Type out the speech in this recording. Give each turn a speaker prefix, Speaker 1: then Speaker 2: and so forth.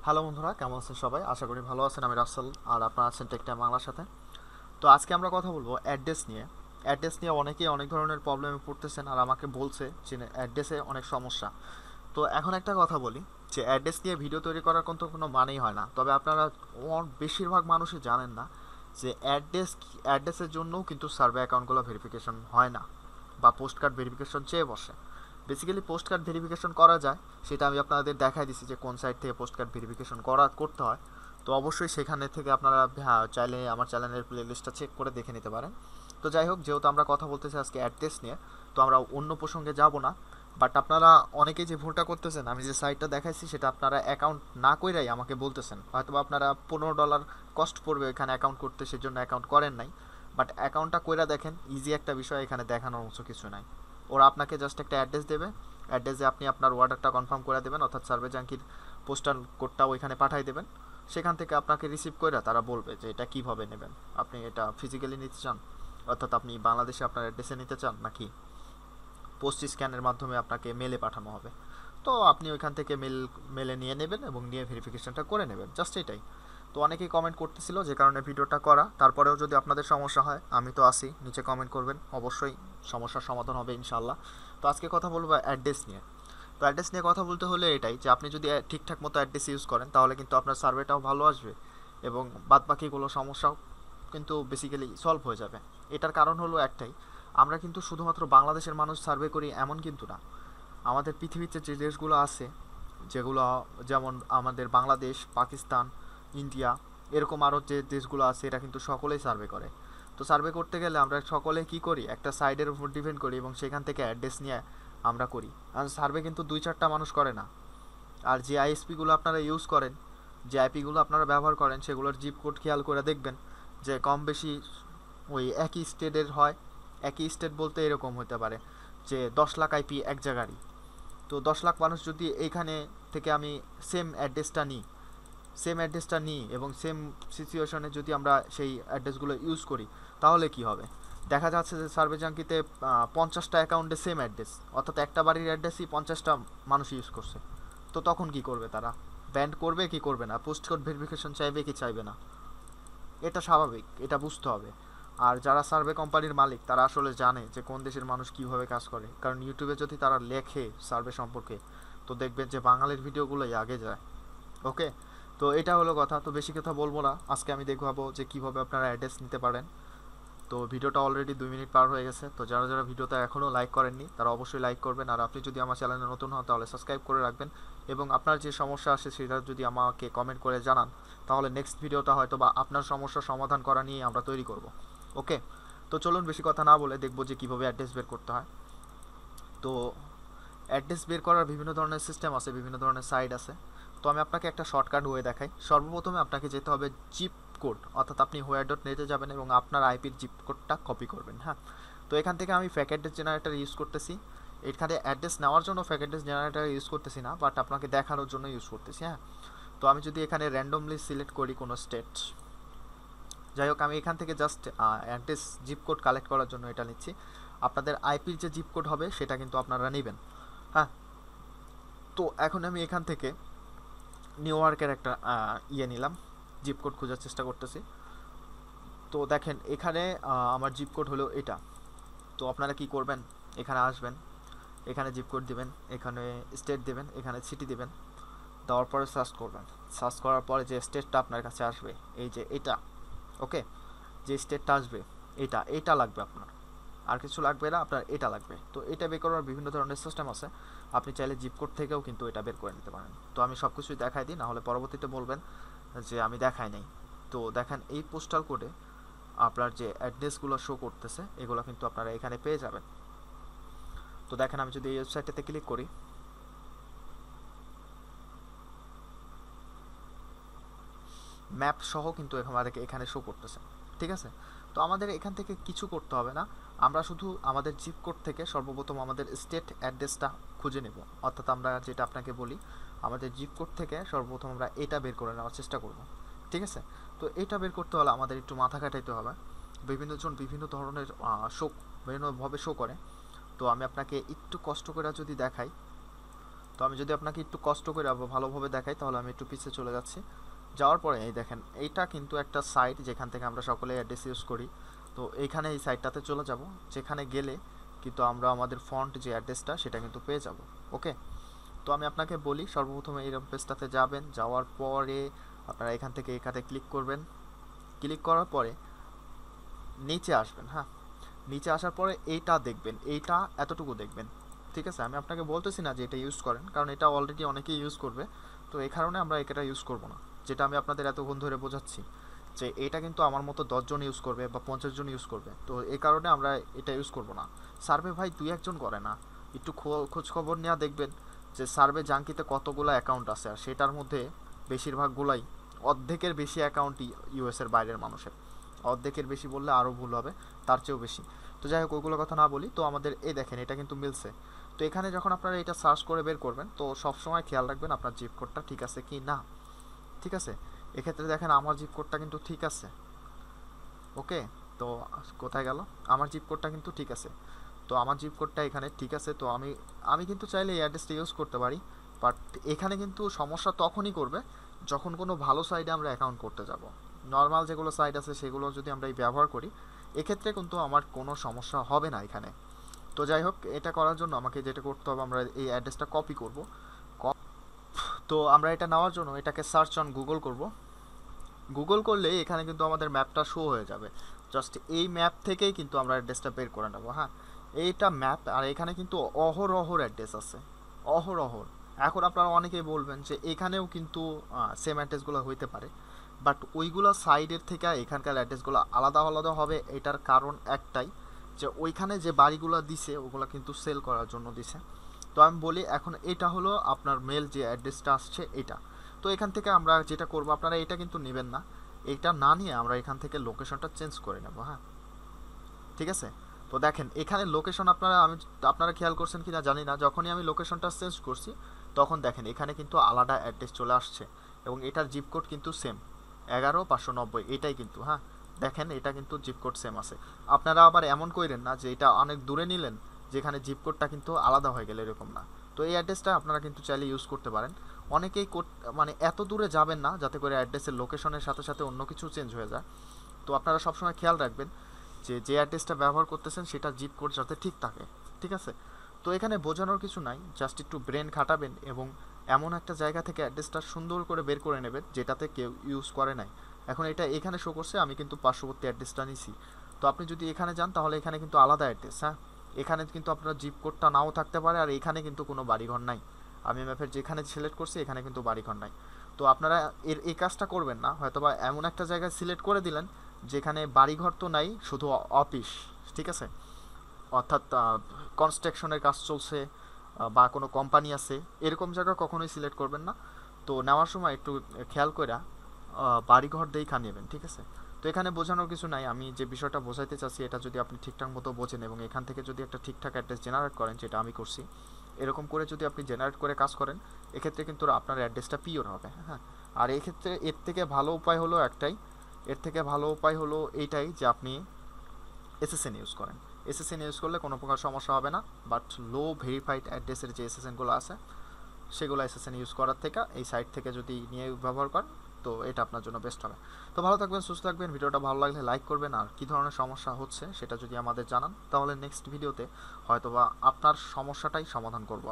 Speaker 1: Hello বন্ধুরা, কেমন আছেন সবাই? আশা করি ভালো আছেন। আমি রাসেল, আর আপনারা আছেন টেক টাইম বাংলার সাথে। তো আজকে আমরা কথা বলবো অ্যাড্রেস নিয়ে। অ্যাড্রেস নিয়ে অনেকেই অনেক ধরনের প্রবলেমে পড়তেছেন, আর আমাকে বলছে যে অ্যাড্রেসে অনেক সমস্যা। তো এখন একটা কথা বলি, যে অ্যাড্রেস নিয়ে ভিডিও তৈরি করার কোনো মানেই হয় না। তবে আপনারা বেশিরভাগ মানুষই জানেন না যে অ্যাড্রেসের জন্যও কিন্তু সার্ভে অ্যাকাউন্টগুলো ভেরিফিকেশন হয় না, বা পোস্ট কার্ড ভেরিফিকেশন চেয়ে বসে। বেসিক্যালি পোস্ট কার্ড ভেরিফিকেশন করা যায়, সেটা আমি আপনাদের দেখাই দিচ্ছি যে কোন সাইট থেকে পোস্ট কার্ড ভেরিফিকেশন করতে হয়। তো অবশ্যই সেখানে থেকে আপনারা, হ্যাঁ, চাইলে আমার চ্যানেলের প্লে লিস্টটা চেক করে দেখে নিতে পারেন। তো যাই হোক, যেহেতু আমরা কথা বলতেছি আজকে অ্যাড্রেস নিয়ে, তো আমরা অন্য প্রসঙ্গে যাব না। বাট আপনারা অনেকেই যে ভুলটা করতেছেন, আমি যে সাইটটা দেখাইছি সেটা আপনারা অ্যাকাউন্ট না কইরাই আমাকে বলতেছেন। হয়তো আপনারা $15 কস্ট পড়বে এখানে অ্যাকাউন্ট করতে, সেজন্য অ্যাকাউন্ট করেন নাই। বাট অ্যাকাউন্টটা কইরা দেখেন, ইজি একটা বিষয়, এখানে দেখানোর মতো কিছু নাই। ওরা আপনাকে জাস্ট একটা অ্যাড্রেস দেবে, অ্যাড্রেসে আপনি আপনার অর্ডারটা কনফার্ম করে দেবেন, অর্থাৎ সার্ভে জাঙ্কির পোস্টাল কোডটা ওইখানে পাঠিয়ে দেবেন। সেখান থেকে আপনাকে রিসিভ করে তারা বলবে যে এটা কীভাবে নেবেন। আপনি এটা ফিজিক্যালি নিতে চান, অর্থাৎ আপনি বাংলাদেশে আপনার অ্যাড্রেসে নিতে চান, নাকি পোস্ট স্ক্যানের মাধ্যমে আপনাকে মেলে পাঠানো হবে। তো আপনি ওইখান থেকে মেলে নিয়ে নেবেন এবং নিয়ে ভেরিফিকেশনটা করে নেবেন, জাস্ট এটাই। তো অনেকেই কমেন্ট করতেছিল, যে কারণে ভিডিওটা করা। তারপরেও যদি আপনাদের সমস্যা হয়, আমি তো আসি, নিচে কমেন্ট করবেন, অবশ্যই সমস্যার সমাধান হবে ইনশাল্লাহ। তো আজকে কথা বলবো অ্যাড্রেস নিয়ে। তো অ্যাড্রেস নিয়ে কথা বলতে হলে এটাই, যে আপনি যদি ঠিকঠাক মতো অ্যাড্রেস ইউজ করেন, তাহলে কিন্তু আপনার সার্ভেটাও ভালো আসবে, এবং বাদবাকিগুলো সমস্যাও কিন্তু বেসিক্যালি সলভ হয়ে যাবে। এটার কারণ হলো একটাই, আমরা কিন্তু শুধুমাত্র বাংলাদেশের মানুষ সার্ভে করি এমন কিন্তু না। আমাদের পৃথিবীতে যে দেশগুলো আছে, যেগুলো যেমন আমাদের বাংলাদেশ, পাকিস্তান, ইন্ডিয়া, এরকম আরও যে দেশগুলো আছে, এরা কিন্তু সকলেই সার্ভে করে। তো সার্ভে করতে গেলে আমরা সকলে কি করি, একটা সাইডের উপর ডিপেন্ড করি এবং সেখান থেকে অ্যাড্রেস নিয়ে আমরা করি। আর সার্ভে কিন্তু 2-4টা মানুষ করে না। আর যে আইএসপিগুলো আপনারা ইউজ করেন, যে আইপিগুলো আপনারা ব্যবহার করেন, সেগুলোর জিপ কোড খেয়াল করে দেখবেন যে কম বেশি ওই একই স্টেটের হয়। একই স্টেট বলতে এরকম হতে পারে যে 10 লাখ আইপি এক জায়গারই। তো 10 লাখ মানুষ যদি এইখানে থেকে আমি সেম অ্যাড্রেসটা নিই এবং সেম সিচুয়েশনে যদি আমরা সেই অ্যাড্রেসগুলো ইউজ করি, তাহলে কি হবে? দেখা যাচ্ছে যে সার্ভে জাঙ্কিতে 50টা অ্যাকাউন্টে সেম অ্যাড্রেস, অর্থাৎ একটা বাড়ির অ্যাড্রেসই 50টা মানুষ ইউজ করছে। তো তখন কি করবে তারা? ব্যান্ড করবে কি করবে না? পোস্ট কোড ভেরিফিকেশন চাইবে কি চাইবে না? এটা স্বাভাবিক, এটা বুঝতে হবে। আর যারা সার্ভে কোম্পানির মালিক, তারা আসলে জানে যে কোন দেশের মানুষ কীভাবে কাজ করে। কারণ ইউটিউবে যদি তারা লেখে সার্ভে সম্পর্কে, তো দেখবেন যে বাঙালির ভিডিওগুলোই আগে যায়। ওকে, তো এটা হলো কথা। তো বেশি কথা বলবো না, আজকে আমি দেখাবো যে কীভাবে আপনারা অ্যাড্রেস নিতে পারেন। তো ভিডিওটা অলরেডি 2 মিনিট পার হয়ে গেছে। তো যারা যারা ভিডিওটা এখনও লাইক করেননি, তারা অবশ্যই লাইক করবেন। আর আপনি যদি আমার চ্যানেলে নতুন হন, তাহলে সাবস্ক্রাইব করে রাখবেন। এবং আপনার যে সমস্যা আসে সেটা যদি আমাকে কমেন্ট করে জানান, তাহলে নেক্সট ভিডিওটা হয়তো বা আপনার সমস্যার সমাধান করা নিয়ে আমরা তৈরি করব। ওকে, তো চলুন বেশি কথা না বলে দেখবো যে কীভাবে অ্যাড্রেস বের করতে হয়। তো অ্যাড্রেস বের করার বিভিন্ন ধরনের সিস্টেম আছে, বিভিন্ন ধরনের সাইট আছে। তো আমি আপনাকে একটা শর্টকাট ওয়ে দেখাই। সর্বপ্রথমে আপনাকে যেতে হবে জিপ কোড, অর্থাৎ আপনি হোয়ার.নেটে যাবেন এবং আপনার আইপির জিপ কোডটা কপি করবেন। হ্যাঁ, তো এখান থেকে আমি ফ্যাক অ্যাড্রেস জেনারেটর ইউজ করতেছি। এখানে অ্যাড্রেস নেওয়ার জন্য ফ্যাক অ্যাড্রেস জেনারেটর ইউজ করতেছি না, বাট আপনাকে দেখানোর জন্য ইউজ করতেছি। হ্যাঁ, তো আমি যদি এখানে র্যান্ডমলি সিলেক্ট করি কোনো স্টেট, যাই হোক, আমি এখান থেকে just address zip code collect করার জন্য এটা নিচ্ছি। আপনাদের আইপির যে জিপ কোড হবে সেটা কিন্তু আপনারা নেবেন। হ্যাঁ, তো এখন আমি এখান থেকে নিউ ইয়র্কের একটা নিলাম, জিপ কোড খোঁজার চেষ্টা করতেছি। তো দেখেন এখানে আমার জিপ কোড হলো এটা। তো আপনারা কি করবেন, এখানে আসবেন, এখানে জিপ কোড দিবেন, এখানে স্টেট দিবেন, এখানে সিটি দিবেন, দেওয়ার পরে সার্চ করবেন। সার্চ করার পরে যে স্টেটটা আপনার কাছে আসবে, এই যে এটা, ওকে, যে স্টেটটা আসবে এটা এটা লাগবে আপনার, আর কিছু লাগবে না, আপনার এটা লাগবে। তো এটা বের করার বিভিন্ন ধরনের সিস্টেম আছে, আপনি চাইলে জিপ কোড থেকেও কিন্তু এটা বের করে নিতে পারেন। তো আমি সব কিছুই দেখাই দিই, নাহলে পরবর্তীতে বলবেন যে আমি দেখাই নাই। তো দেখেন এই পোস্টাল কোডে আপনার যে অ্যাড্রেসগুলো শো করতেছে, এগুলো কিন্তু আপনারা এখানে পেয়ে যাবেন। তো দেখেন আমি যদি এই ওয়েবসাইটটাতে ক্লিক করি, ম্যাপ সহ কিন্তু আমাদেরকে এখানে শো করতেছে। ঠিক আছে, তো আমাদের এখান থেকে কিছু করতে হবে না, আমরা শুধু আমাদের জিপ কোড থেকে সর্বপ্রথম আমাদের স্টেট অ্যাড্রেসটা খুঁজে নেব। অর্থাৎ আমরা যেটা আপনাকে বলি, আমাদের জিপ কোড থেকে সর্বপ্রথম আমরা এটা বের করে নেওয়ার চেষ্টা করব। ঠিক আছে, তো এটা বের করতে হলে আমাদের একটু মাথা খাটাইতে হবে। বিভিন্নজন বিভিন্ন ধরনের শো বিভিন্নভাবে শো করে। তো আমি আপনাকে একটু কষ্ট করে যদি দেখাই, তো আমি যদি আপনাকে একটু কষ্ট করে আবার ভালোভাবে দেখাই তাহলে আমি একটু পিছিয়ে চলে যাচ্ছি। যাওয়ার পরে এই দেখেন এইটা কিন্তু একটা সাইট যেখান থেকে আমরা সকলে অ্যাড্রেস ইউজ করি। তো এইখানে এই সাইটটাতে চলে যাব, যেখানে গেলে কিন্তু আমরা আমাদের ফন্ট যে অ্যাড্রেসটা সেটা কিন্তু পেয়ে যাব। ওকে, তো আমি আপনাকে বলি সর্বপ্রথমে এই পেজটাতে যাবেন, যাওয়ার পরে আপনারা এখান থেকে এখানে ক্লিক করবেন। ক্লিক করার পরে নিচে আসবেন। হ্যাঁ, নিচে আসার পরে এইটা দেখবেন, এইটা এতটুকু দেখবেন। ঠিক আছে, আমি আপনাকে বলতেছি না যে এটা ইউজ করেন, কারণ এটা অলরেডি অনেকেই ইউজ করবে। তো এই কারণে আমরা এটা ইউজ করব না, যেটা আমি আপনাদের এতক্ষণ ধরে বোঝাচ্ছি যে এটা কিন্তু আমার মতো 10 জন ইউজ করবে বা 50 জন ইউজ করবে। তো এই কারণে আমরা এটা ইউজ করব না। সার্ভে ভাই 2-1 জন করে না, একটু খোঁজ খবর নেওয়া দেখবেন যে সার্ভে জাঙ্কিতে কতগুলো অ্যাকাউন্ট আছে, আর সেটার মধ্যে বেশিরভাগগুলাই, অর্ধেকের বেশি অ্যাকাউন্টই ইউএসের বাইরের মানুষের। অর্ধেকের বেশি বললে আরও ভুল হবে, তার চেয়েও বেশি। তো যাই হোক, ওইগুলো কথা না বলি। তো আমাদের এই দেখেন এটা কিন্তু মিলছে। তো এখানে যখন আপনারা এটা সার্চ করে বের করবেন তো সবসময় খেয়াল রাখবেন আপনার জিপ কোডটা ঠিক আছে কি না। ঠিক আছে, এক্ষেত্রে দেখেন আমার জিপ কোডটা কিন্তু ঠিক আছে। ওকে, তো কোথায় গেল, আমার জিপ কোডটা কিন্তু ঠিক আছে। তো আমার জিপ কোডটা এখানে ঠিক আছে। তো আমি আমি কিন্তু চাইলে এই অ্যাড্রেসটা ইউজ করতে পারি, বাট এখানে কিন্তু সমস্যা তখনই করবে যখন কোনো ভালো সাইটে আমরা অ্যাকাউন্ট করতে যাব। নর্মাল যেগুলো সাইট আছে সেগুলো যদি আমরা এই ব্যবহার করি, এক্ষেত্রে কিন্তু আমার কোনো সমস্যা হবে না এখানে। তো যাই হোক, এটা করার জন্য আমাকে যেটা করতে হবে, আমরা এই অ্যাড্রেসটা কপি করব। তো আমরা এটা নেওয়ার জন্য এটাকে সার্চ অন গুগল করব। গুগল করলে এখানে কিন্তু আমাদের ম্যাপটা শো হয়ে যাবে। জাস্ট এই ম্যাপ থেকেই কিন্তু আমরা অ্যাড্রেসটা বের করে নেবো। হ্যাঁ, এইটা ম্যাপ, আর এখানে কিন্তু অহরহর অ্যাড্রেস আছে, অহরহর। এখন আপনারা অনেকেই বলবেন যে এখানেও কিন্তু সেম অ্যাড্রেসগুলো হইতে পারে, বাট ওইগুলো সাইডের থেকে এখানকার অ্যাড্রেসগুলো আলাদা আলাদা হবে। এটার কারণ একটাই, যে ওইখানে যে বাড়িগুলো দিছে ওগুলো কিন্তু সেল করার জন্য দিছে। তো আমি বলি এখন এটা হলো আপনার মেল যে অ্যাড্রেসটা আসছে এটা। তো এখান থেকে আমরা যেটা করব, আপনারা এটা কিন্তু নেবেন না, এটা না নিয়ে আমরা এখান থেকে লোকেশনটা চেঞ্জ করে নেব। হ্যাঁ, ঠিক আছে। তো দেখেন এখানে লোকেশন আপনারা খেয়াল করছেন কি না জানি না, যখনই আমি লোকেশনটা চেঞ্জ করছি তখন দেখেন এখানে কিন্তু আলাদা অ্যাড্রেস চলে আসছে, এবং এটার জিপ কোড কিন্তু সেম 11590 এটাই কিন্তু। হ্যাঁ, দেখেন এটা কিন্তু জিপ কোড সেম আছে। আপনারা আবার এমন করেন না যে এটা অনেক দূরে নিলেন যেখানে জিপ কোডটা কিন্তু আলাদা হয়ে গেলে, এরকম না। তো এই অ্যাড্রেসটা আপনারা কিন্তু চাইলে ইউজ করতে পারেন। অনেকেই মানে এত দূরে যাবেন না যাতে করে অ্যাড্রেসের লোকেশনের সাথে সাথে অন্য কিছু চেঞ্জ হয়ে যায়। তো আপনারা সবসময় খেয়াল রাখবেন যে যে অ্যাড্রেসটা ব্যবহার করতেছেন সেটা জিপ কোড যাতে ঠিক থাকে। ঠিক আছে, তো এখানে বোঝানোর কিছু নাই, জাস্ট একটু ব্রেন খাটাবেন এবং এমন একটা জায়গা থেকে অ্যাড্রেসটা সুন্দর করে বের করে নেবেন যেটাতে কেউ ইউজ করে নাই। এখন এটা এখানে শো করছে, আমি কিন্তু পার্শ্ববর্তী অ্যাড্রেসটা নিছি। তো আপনি যদি এখানে যান তাহলে এখানে কিন্তু আলাদা অ্যাড্রেস। হ্যাঁ, এখানে কিন্তু আপনার জিপ কোডটা নাও থাকতে পারে, আর এখানে কিন্তু কোনো বাড়িঘর নাই। আমি ম্যাপের যেখানে সিলেক্ট করছি এখানে কিন্তু বাড়িঘর নাই। তো আপনারা এই কাজটা করবেন না, হয়তোবা এমন একটা জায়গায় সিলেক্ট করে দিলেন যেখানে বাড়িঘর তো নাই, শুধু অফিস। ঠিক আছে, অর্থাৎ কনস্ট্রাকশনের কাজ চলছে বা কোনো কোম্পানি আছে, এরকম জায়গা কখনোই সিলেক্ট করবেন না। তো নেওয়ার সময় একটু খেয়াল করে বাড়িঘর দেখা নেবেন। ঠিক আছে, তো এখানে বোঝানোর কিছু নাই, আমি যে বিষয়টা বোঝাইতে চাচ্ছি এটা যদি আপনি ঠিকঠাক মতো বোঝেন এবং এখান থেকে যদি একটা ঠিকঠাক অ্যাড্রেস জেনারেট করেন, যেটা আমি করছি, এরকম করে যদি আপনি জেনারেট করে কাজ করেন, এক্ষেত্রে কিন্তু আপনার অ্যাড্রেসটা পিওর হবে। হ্যাঁ, আর এক্ষেত্রে এর থেকে ভালো উপায় হলো একটাই, এর থেকে ভালো উপায় হলো এইটাই যে আপনি এসএসএন ইউজ করেন। এসএসএন ইউজ করলে কোনো প্রকার সমস্যা হবে না, বাট লো ভেরিফাইড অ্যাড্রেসের যে এসএসএনগুলো আছে সেগুলো এসএসএন ইউজ করার থেকে এই সাইট থেকে যদি নিয়ে ব্যবহার করেন তো এটা আপনার জন্য বেস্ট হবে। তো ভালো থাকবেন, সুস্থ থাকবেন। ভিডিওটা ভালো লাগলে লাইক করবেন, আর কী ধরনের সমস্যা হচ্ছে সেটা যদি আমাদের জানান তাহলে নেক্সট ভিডিওতে হয়তোবা আপনার সমস্যাটাই সমাধান করব।